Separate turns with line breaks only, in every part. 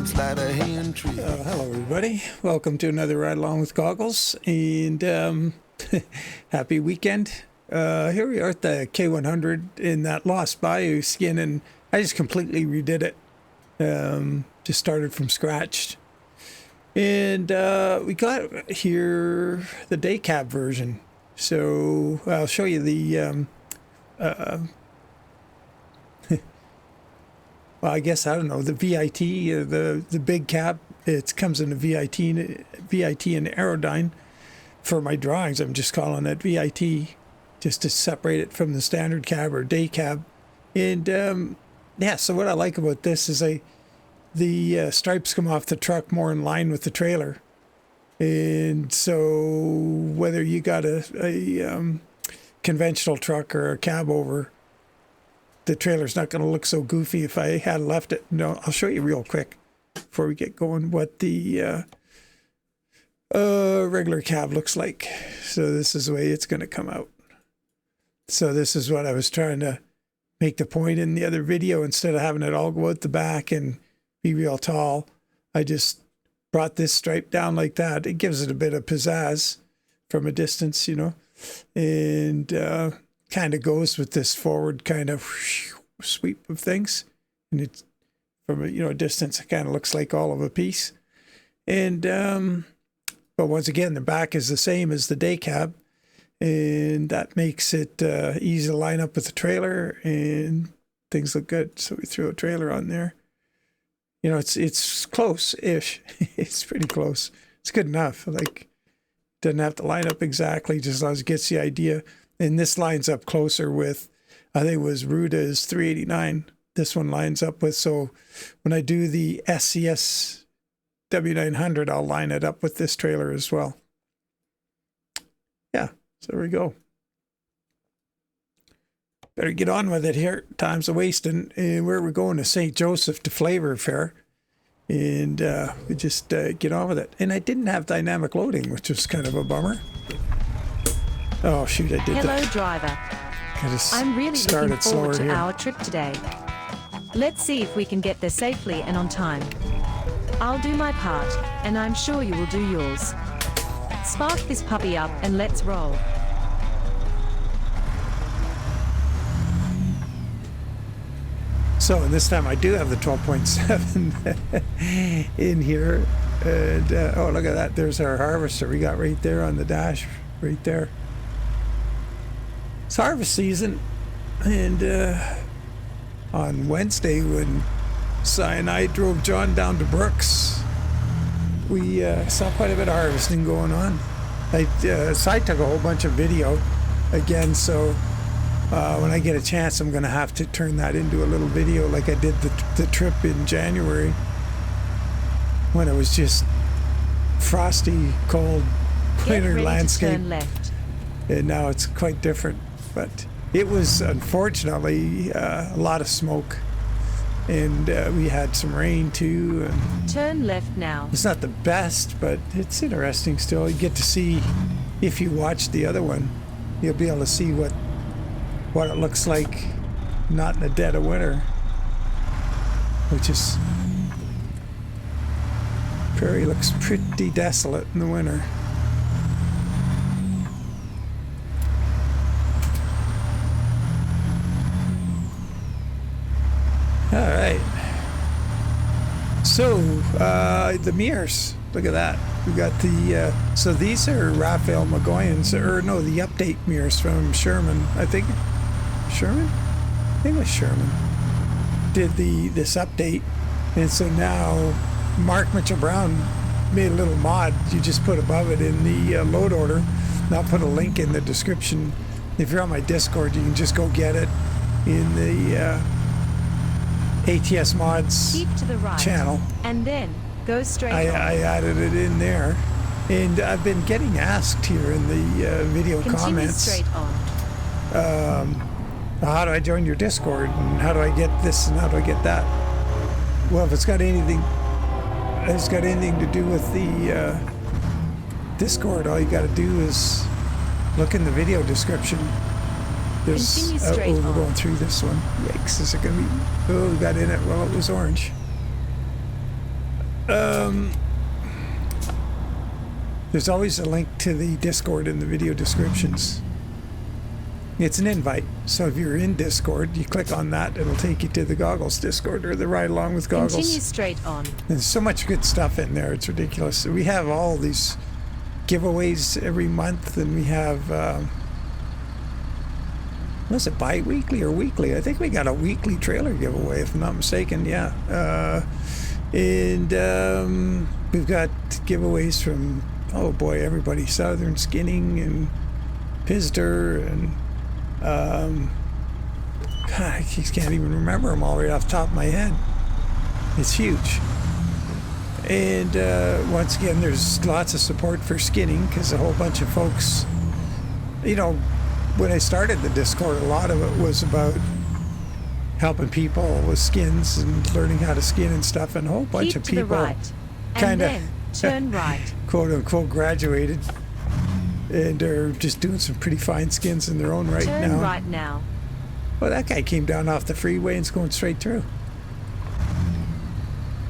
them slide a hand tree.
Hello everybody, welcome to another Ride Along with Goggles, and happy weekend. Here we are at the K100 in that Lost Bayou skin, and I just completely redid it. Just started from scratch. And we got here the day cab version. So I'll show you the well, I guess, I don't know, the VIT, the big cab. It comes in a VIT and Addon. For my drawings, I'm just calling it VIT, just to separate it from the standard cab or day cab. And yeah, so what I like about this is the stripes come off the truck more in line with the trailer. And so whether you got a conventional truck or a cab over, the trailer's not going to look so goofy if I had left it. No, I'll show you real quick before we get going what the regular cab looks like. So this is the way it's going to come out. So this is what I was trying to make the point in the other video. Instead of having it all go out the back and be real tall, I just brought this stripe down like that. It gives it a bit of pizzazz from a distance, you know, and kind of goes with this forward kind of sweep of things. And it's from a distance, it kind of looks like all of a piece. And but once again, the back is the same as the day cab, and that makes it easy to line up with the trailer, and things look good. So we threw a trailer on there. You know, it's close-ish. It's pretty close. It's good enough. Like, doesn't have to line up exactly, just as long as it gets the idea. And this lines up closer with, I think it was Ruda's 389. This one lines up with, so when I do the SCS W900, I'll line it up with this trailer as well. Yeah, so there we go. Better get on with it here. Time's a wasting. And where we're going to St. Joseph to Flavor Fair. And we just get on with it. And I didn't have dynamic loading, which was kind of a bummer. Oh shoot, I did that.
Hello driver. I'm really looking forward to our trip today. Let's see if we can get there safely and on time. I'll do my part, and I'm sure you will do yours. Spark this puppy up and let's roll.
So, and this time I do have the 12.7 in here. And, oh, look at that. There's our harvester we got right there on the dash, right there. It's harvest season, and on Wednesday when Si and I drove John down to Brooks, we saw quite a bit of harvesting going on. Si took a whole bunch of video again, so when I get a chance, I'm going to have to turn that into a little video like I did the trip in January when it was just frosty, cold, winter landscape.
Turn left.
And now it's quite different. But it was, unfortunately, a lot of smoke. And we had some rain, too. And
turn left now.
It's not the best, but it's interesting still. You get to see, if you watch the other one, you'll be able to see what it looks like not in the dead of winter. Which is... Prairie looks pretty desolate in the winter. All right. So, the mirrors. Look at that. We got the, so these are Rafael Mogollon's, or no, the update mirrors from Sherman. I think, Sherman? I think it was Sherman. Did this update. And so now, Mitchel Brown made a little mod. You just put above it in the load order. And I'll put a link in the description. If you're on my Discord, you can just go get it in the, ATS Mods
keep to the right,
channel,
and then go straight
I added it in there, and I've been getting asked here in the video comments,
straight on.
How do I join your Discord, and how do I get this, and how do I get that? Well, if it's got anything to do with the Discord, all you got to do is look in the video description. There's, we're going through this one. Yikes, is it going to be... Oh, we got in it while it was orange. there's always a link to the Discord in the video descriptions. It's an invite, so if you're in Discord, you click on that, it'll take you to the Goggles Discord, or the Ride Along with Goggles.
Continue straight on.
There's so much good stuff in there, it's ridiculous. We have all these giveaways every month, and we have, was it bi-weekly or weekly? I think we got a weekly trailer giveaway, if I'm not mistaken, yeah. And we've got giveaways from, oh boy, everybody, Southern Skinning and Pizder and God, I just can't even remember them all right off the top of my head. It's huge. And once again, there's lots of support for skinning, because a whole bunch of folks, you know, when I started the Discord, a lot of it was about helping people with skins and learning how to skin and stuff, and a whole bunch of people kind of
turn right,
quote unquote, graduated and are just doing some pretty fine skins in their own right now.
Turn right now.
Well, that guy came down off the freeway and is going straight through.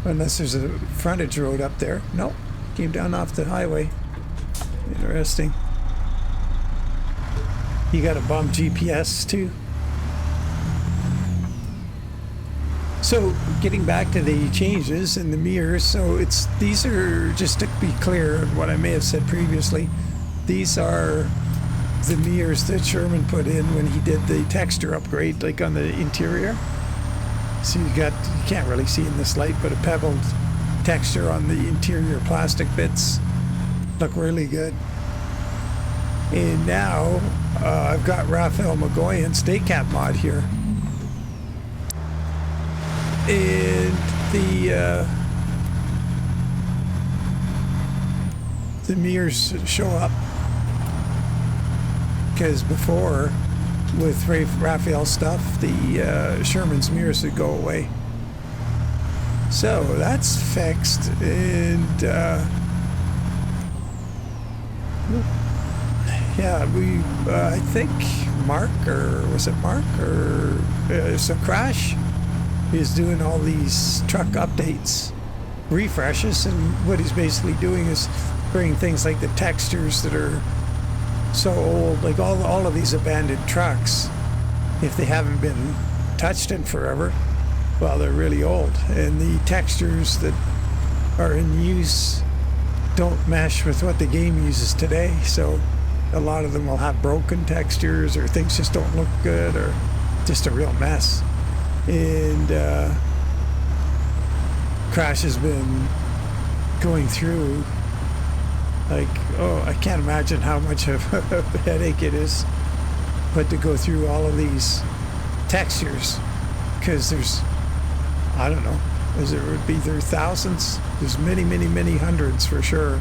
Unless there's a frontage road up there. Nope, came down off the highway. Interesting. You got a bum GPS too. So getting back to the changes in the mirrors, so these are, just to be clear on what I may have said previously, these are the mirrors that Sherman put in when he did the texture upgrade, like on the interior. So you can't really see in this light, but a pebbled texture on the interior plastic bits look really good. And now I've got Rafael Mogollen's Daycap mod here. And the mirrors show up, because before, with Rafael's stuff, the Sherman's mirrors would go away. So that's fixed, and yeah, I think Mark, or was it Mark, or so Crash is doing all these truck updates, refreshes, and what he's basically doing is bringing things like the textures that are so old, like all of these abandoned trucks, if they haven't been touched in forever, well, they're really old, and the textures that are in use don't mesh with what the game uses today. So a lot of them will have broken textures, or things just don't look good, or just a real mess. And Crash has been going through, like, oh, I can't imagine how much of a headache it is, but to go through all of these textures, because there's, I don't know, there are thousands, there's many hundreds for sure,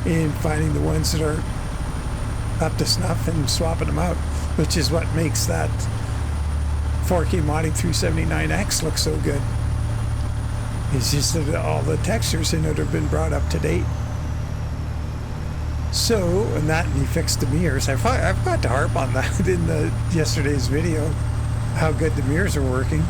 in finding the ones that are up to snuff and swapping them out, which is what makes that 4K modding 379X look so good. It's just that all the textures in it have been brought up to date. So, and he fixed the mirrors. I forgot to harp on that in yesterday's video, how good the mirrors are working.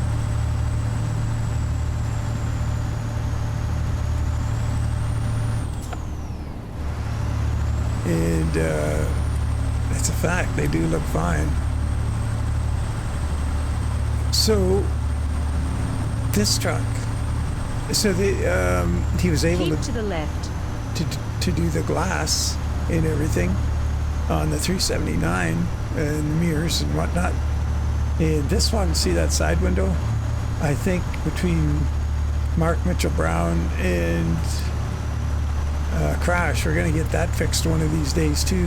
And it's a fact, they do look fine. So this truck, so he was able
to the left
to do the glass and everything on the 379 and the mirrors and whatnot. And this one, see that side window? I think between Mark Mitchell Brown and Crash, we're going to get that fixed one of these days too.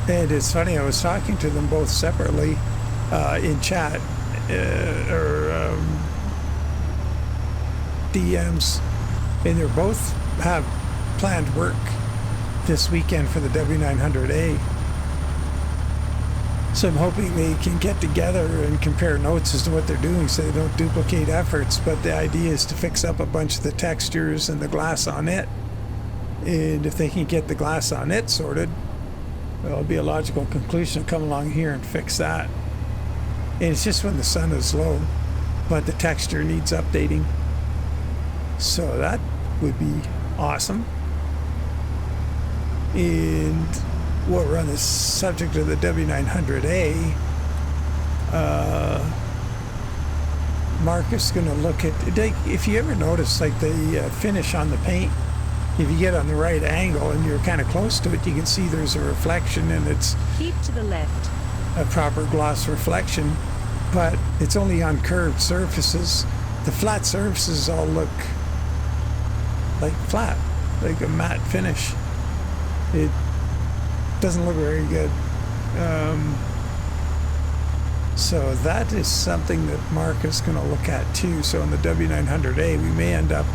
And it's funny, I was talking to them both separately in chat or DMs, and they both have planned work this weekend for the W900A. So I'm hoping they can get together and compare notes as to what they're doing so they don't duplicate efforts. But the idea is to fix up a bunch of the textures and the glass on it. And if they can get the glass on it sorted, well, it'll be a logical conclusion to come along here and fix that. And it's just when the sun is low. but the texture needs updating. So that would be awesome. And while we're on the subject of the W900A, Mark is going to look at, if you ever notice like the finish on the paint, if you get on the right angle and you're kind of close to it, you can see there's a reflection, and it's
keep to the left,
a proper gloss reflection, but it's only on curved surfaces. The flat surfaces all look like flat, like a matte finish. It doesn't look very good. So that is something that Mark is going to look at too. So in the W900A, we may end up,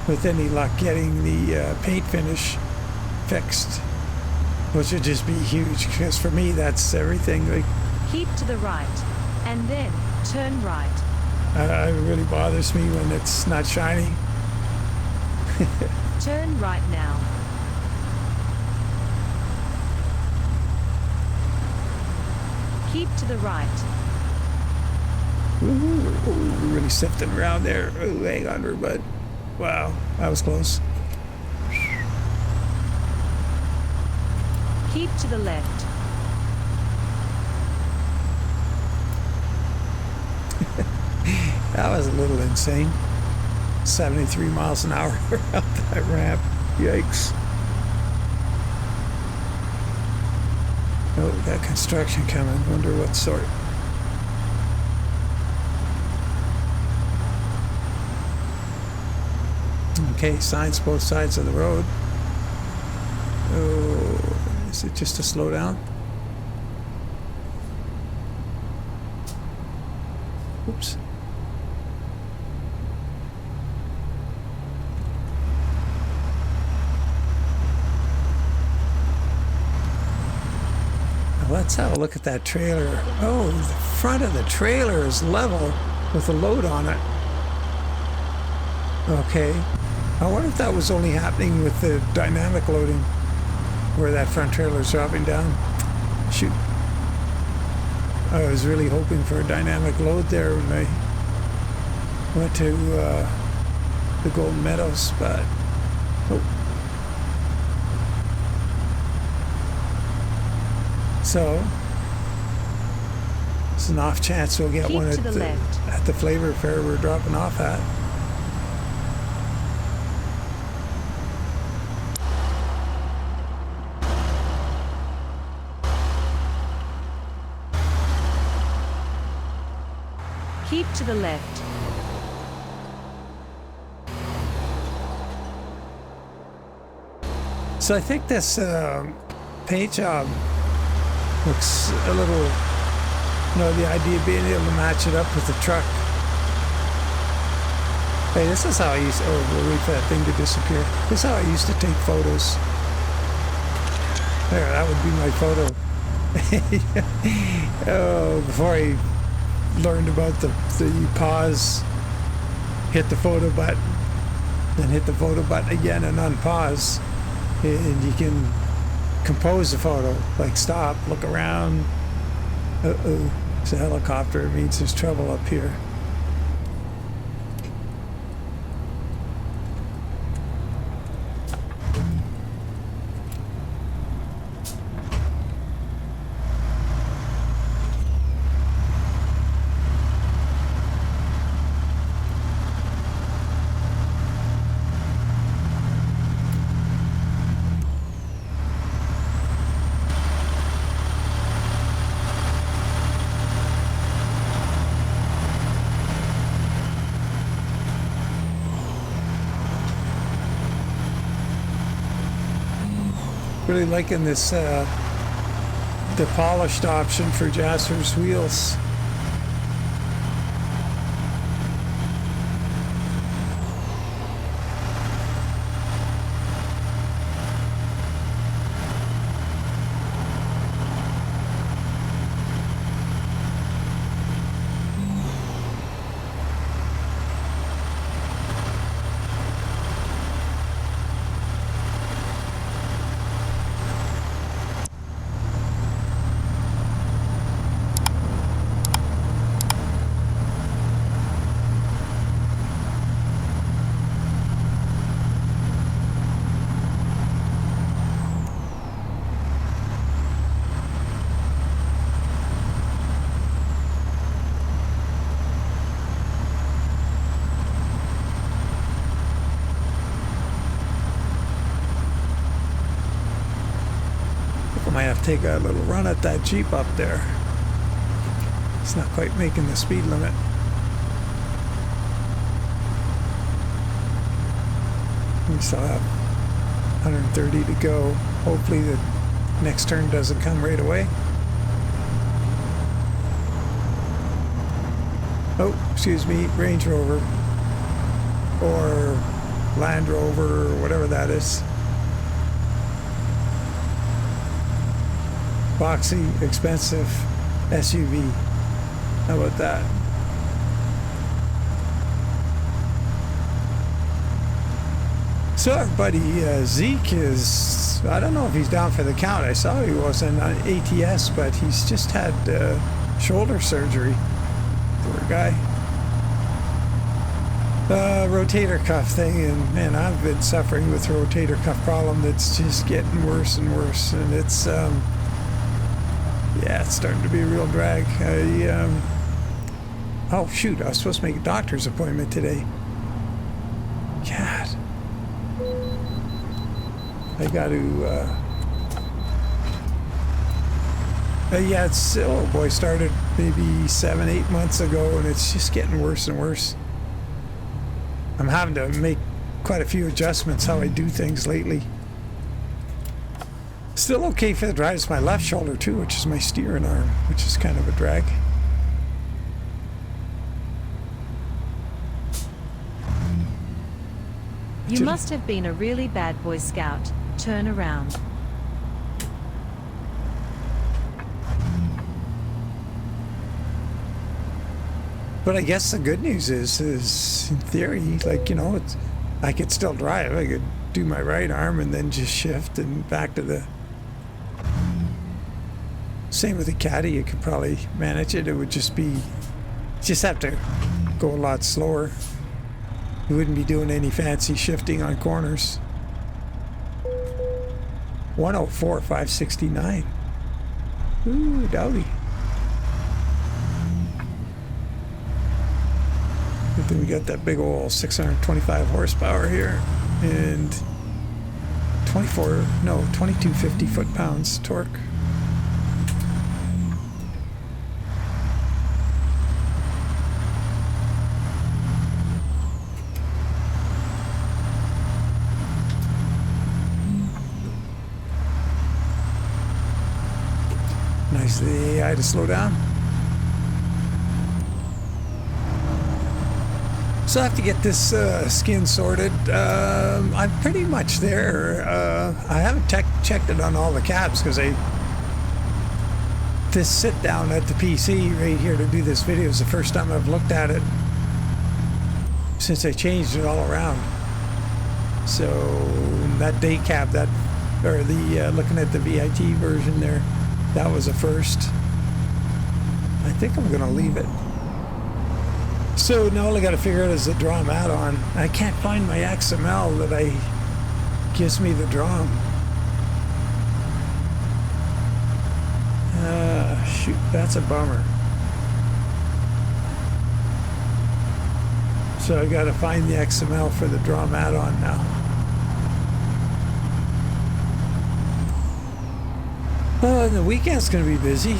with any luck, getting the paint finish fixed, which would just be huge, because for me that's everything. Like,
keep to the right and then turn right.
It really bothers me when it's not shiny.
Turn right now. Keep to the right.
Ooh, we're really sifting around there. Ooh, hang on for a bud. Wow, that was close.
Keep to the left.
That was a little insane. 73 miles an hour around that ramp. Yikes. Oh, we got construction coming. Wonder what sort. Okay, signs both sides of the road. Oh, is it just a slowdown? Oops. Let's have a look at that trailer. Oh, the front of the trailer is level with a load on it. Okay. I wonder if that was only happening with the dynamic loading, where that front trailer is dropping down. Shoot. I was really hoping for a dynamic load there when I went to the Golden Meadows, but oh. So, it's an off chance we'll get one at the flavor fair we're dropping off at.
Keep to the left.
So I think this paint job looks a little, the idea of being able to match it up with the truck. Hey, this is how I used to, we'll wait for that thing to disappear. This is how I used to take photos. There, that would be my photo. Oh, before I learned about the pause, hit the photo button, then hit the photo button again and unpause, and you can compose the photo, like stop, look around. Uh-oh, it's a helicopter. It means there's trouble up here. Really liking this the polished option for Jaspers wheels. take a little run at that Jeep up there. It's not quite making the speed limit. We still have 130 to go. Hopefully the next turn doesn't come right away. Oh, excuse me, Range Rover or Land Rover or whatever that is. Boxy, expensive SUV. How about that? So our buddy Zeke is, I don't know if he's down for the count. I saw he was on ATS, but he's just had shoulder surgery. Poor guy. Rotator cuff thing, and man, I've been suffering with rotator cuff problem that's just getting worse and worse, and it's yeah, it's starting to be a real drag. Oh shoot, I was supposed to make a doctor's appointment today. God, I got to yeah, it's, oh boy, started maybe 7-8 months ago, and it's just getting worse and worse. I'm having to make quite a few adjustments how I do things lately. Still okay for the drive. It's my left shoulder too, which is my steering arm, which is kind of a drag.
You must have been a really bad Boy Scout. Turn around.
But I guess the good news is in theory, like, you know, it's, I could still drive. I could do my right arm and then just shift and back to the... Same with the KaD, you could probably manage it. It would just be... Just have to go a lot slower. You wouldn't be doing any fancy shifting on corners. 104, 569. Ooh, dowdy. Then we got that big old 625 horsepower here and 2250 foot-pounds torque. Nice of the AI to slow down. So I have to get this skin sorted. I'm pretty much there. I haven't checked it on all the cabs because this sit down at the PC right here to do this video is the first time I've looked at it since I changed it all around. So that day cab, or the looking at the VIT version there, that was a first. I think I'm gonna leave it. So now all I got to figure out is the drum add-on. I can't find my XML that gives me the drum. Shoot, that's a bummer. So I got to find the XML for the drum add-on now. The weekend's going to be busy.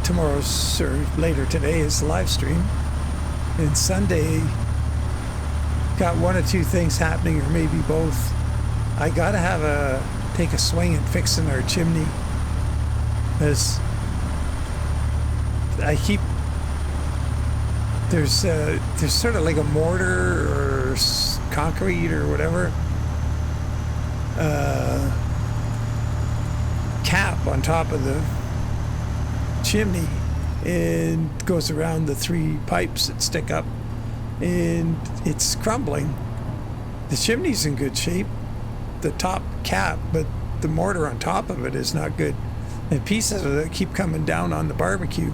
Tomorrow's, or later today, is the live stream. And Sunday, got one or two things happening, or maybe both. I gotta take a swing at fixing our chimney, as I keep there's sort of like a mortar or concrete or whatever cap on top of the chimney, and goes around the 3 pipes that stick up, and it's crumbling. The chimney's in good shape, the top cap, but the mortar on top of it is not good, and pieces of it keep coming down on the barbecue.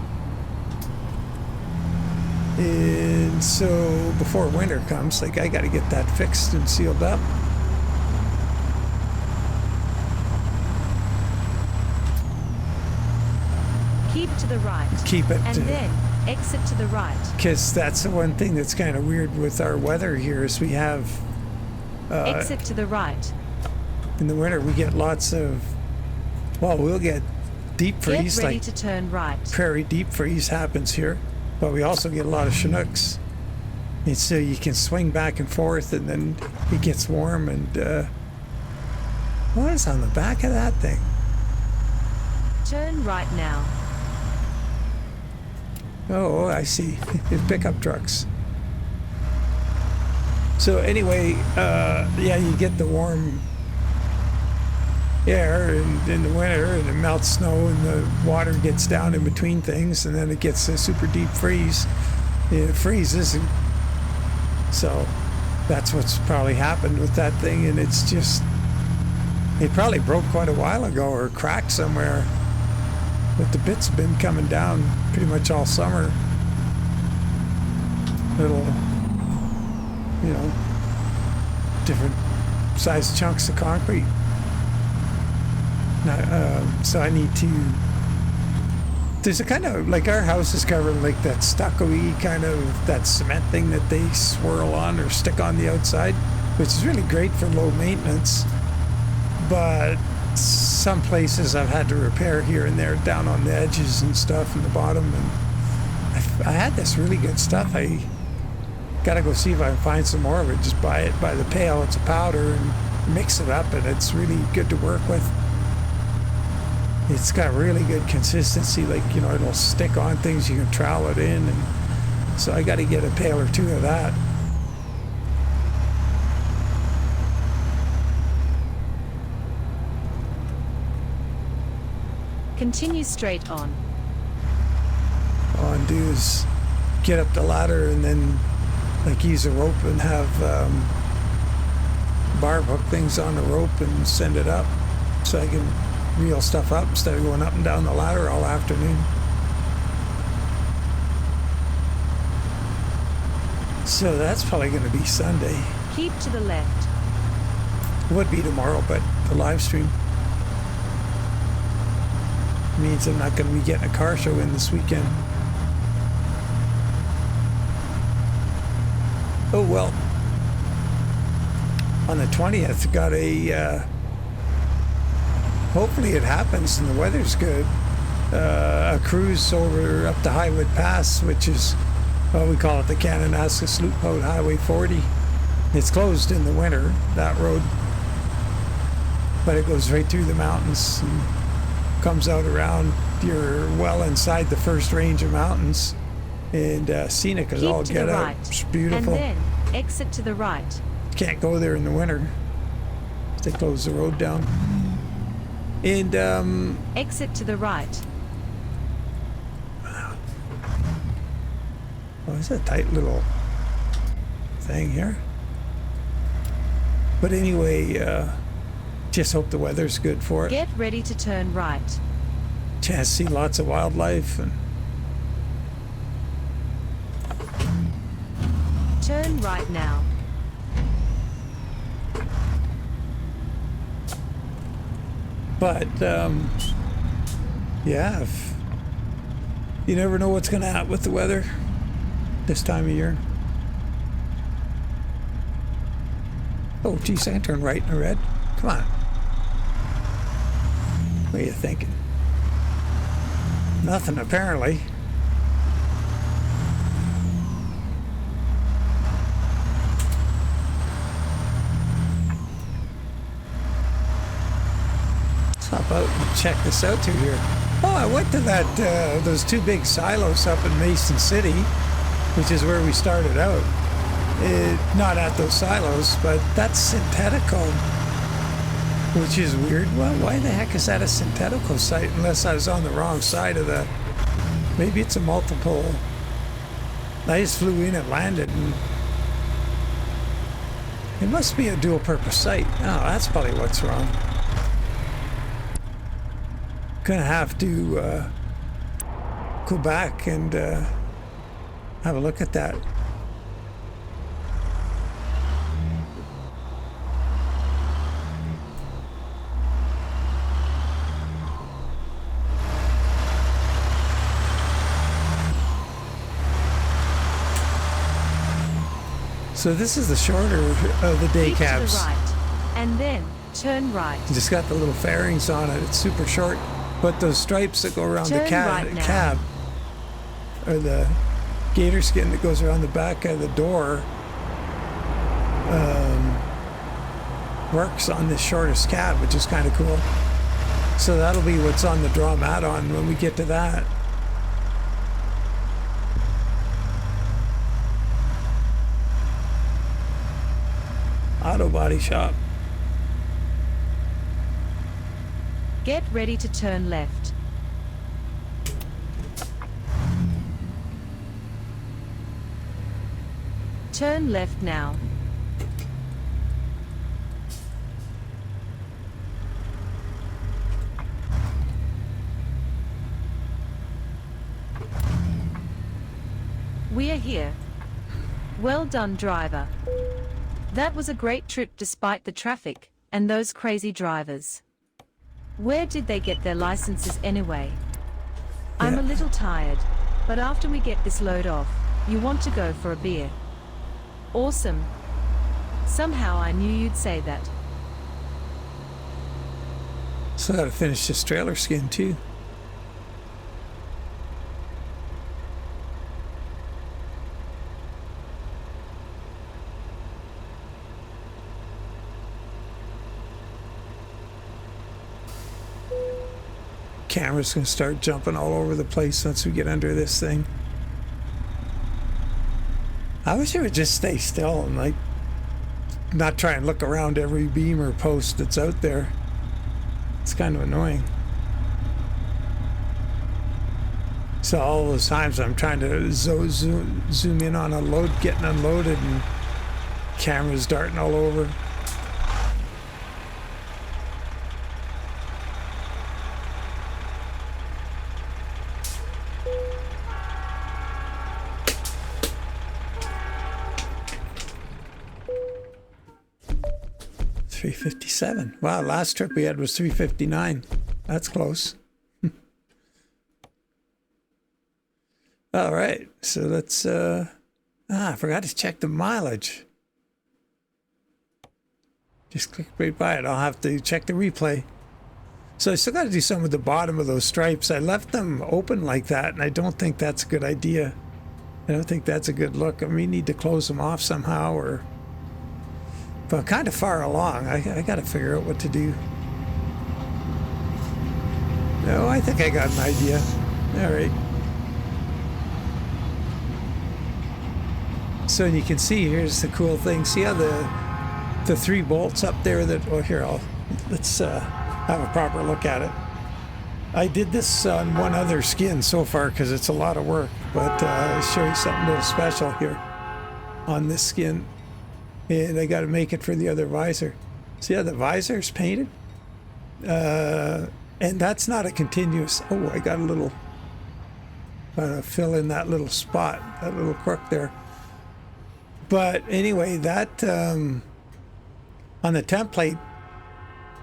And so before winter comes, like, I got to get that fixed and sealed up.
Keep to the right.
Keep it.
And then exit to the right.
Because that's the one thing that's kind of weird with our weather here is we have...
exit to the right.
In the winter we get lots of Well, we'll get deep freeze,
Get ready
like
to turn right.
prairie deep freeze happens here, but we also get a lot of Chinooks. And so you can swing back and forth, and then it gets warm. And what is on the back of that thing?
Turn right now.
Oh, I see. It's pickup trucks. So anyway, yeah, you get the warm air in the winter, and it melts snow, and the water gets down in between things, and then it gets a super deep freeze. It freezes, and so that's what's probably happened with that thing. And it's just, it probably broke quite a while ago or cracked somewhere, but the bits have been coming down pretty much all summer. Little, you know, different sized chunks of concrete. So I need to, there's a kind of, like our house is covered like that stucco-y kind of, that cement thing that they swirl on or stick on the outside, which is really great for low maintenance. But some places I've had to repair here and there down on the edges and stuff in the bottom. And I had this really good stuff. I gotta go see if I can find some more of it. Just buy it by the pail. It's a powder, and mix it up, and it's really good to work with. It's got really good consistency, like, you know, it'll stick on things, you can trowel it in, and so I got to get a pail or two of that.
Continue straight on.
All I do is get up the ladder and then, like, use a rope and have barb hook things on the rope and send it up so I can reel stuff up instead of going up and down the ladder all afternoon. So that's probably going to be Sunday.
Keep to the left.
Would be tomorrow, but the live stream means I'm not going to be getting a car show in this weekend. Oh well. On the 20th, got a hopefully it happens and the weather's good. A cruise over up to Highwood Pass, which is, well, we call it the Kananaskis Sloop Boat Highway 40. It's closed in the winter, that road, but it goes right through the mountains and comes out around. You're well inside the first range of mountains, and scenic as all get out. It's beautiful.
And then exit to the right.
Can't go there in the winter. They close the road down. And
exit to the right.
Wow. Oh, it's a tight little thing here. But anyway, just hope the weather's good for it.
Get ready to turn right.
Chance to see lots of wildlife and
turn right now.
But yeah, you never know what's going to happen with the weather this time of year. Oh, geez, I can turn right in the red. Come on. What are you thinking? Nothing, apparently. Hop out and check this out through here. Oh, I went to that those two big silos up in Mason City, which is where we started out. Not at those silos, but that's Synthetico, which is weird. Well, why the heck is that a Synthetico site unless I was on the wrong side of the... Maybe it's a multiple... I just flew in and landed, and it must be a dual-purpose site. Oh, that's probably what's wrong. Gonna have to go back and have a look at that. So this is the shorter of the day cabs.
To the right, and then Turn right.
It's just got the little fairings on it. It's super short, but those stripes that go around the cab, or the gator skin that goes around the back of the door, works on this shortest cab, which is kind of cool. So that'll be what's on the drum add-on when we get to that. Auto body shop.
Get ready to turn left. Turn left now. We are here. Well done, driver. That was a great trip despite the traffic and those crazy drivers. Where did they get their licenses anyway? I'm a little tired, but after we get this load off, you want to go for a beer. Awesome. Somehow I knew you'd say that.
So I gotta finish this trailer skin too. Camera's gonna start jumping all over the place once we get under this thing. I wish it would just stay still and like not try and look around every beam or post that's out there. It's kind of annoying. So all those times I'm trying to zoom in on a load getting unloaded and cameras darting all over. $357. Wow, last trip we had was $359. That's close. All right, so let's I forgot to check the mileage. Just click right by it. I'll have to check the replay. So I still got to do something with the bottom of those stripes. I left them open like that, and I don't think that's a good idea. I don't think that's a good look. I may need to close them off somehow, or... But I'm kind of far along. I got to figure out what to do. No, I think I got an idea. All right. So you can see, here's the cool thing. See how the 3 bolts up there that... Oh, here, let's have a proper look at it. I did this on one other skin so far because it's a lot of work. But I'll show you something a little special here on this skin. And I got to make it for the other visor. See how the visor's painted? And that's not a continuous... Oh, I got a little... Gotta fill in that little spot, that little crook there. But anyway, that... on the template,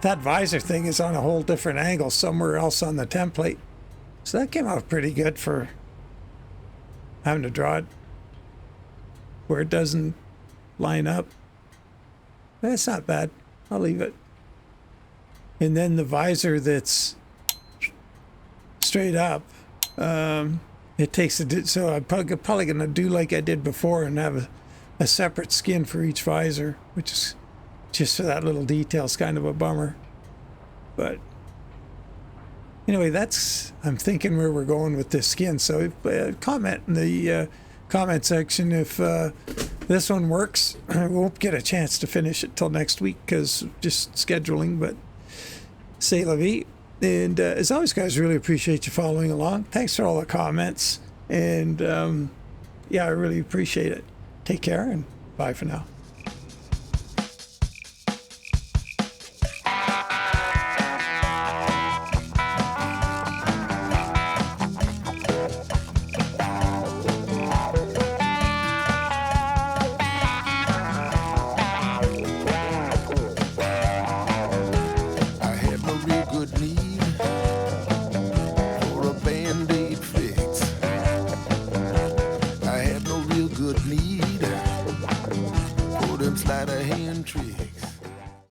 that visor thing is on a whole different angle somewhere else on the template. So that came out pretty good for having to draw it where it doesn't line up. That's not bad. I'll leave it. And then the visor that's straight up, it takes a... So I'm probably going to do like I did before and have a separate skin for each visor, which is just for that little detail. It's kind of a bummer. But anyway, that's... I'm thinking where we're going with this skin. So comment in the... comment section if this one works. I won't get a chance to finish it till next week because just scheduling, but c'est la vie. And as always, guys, really appreciate you following along. Thanks for all the comments, and yeah, I really appreciate it. Take care and bye for now.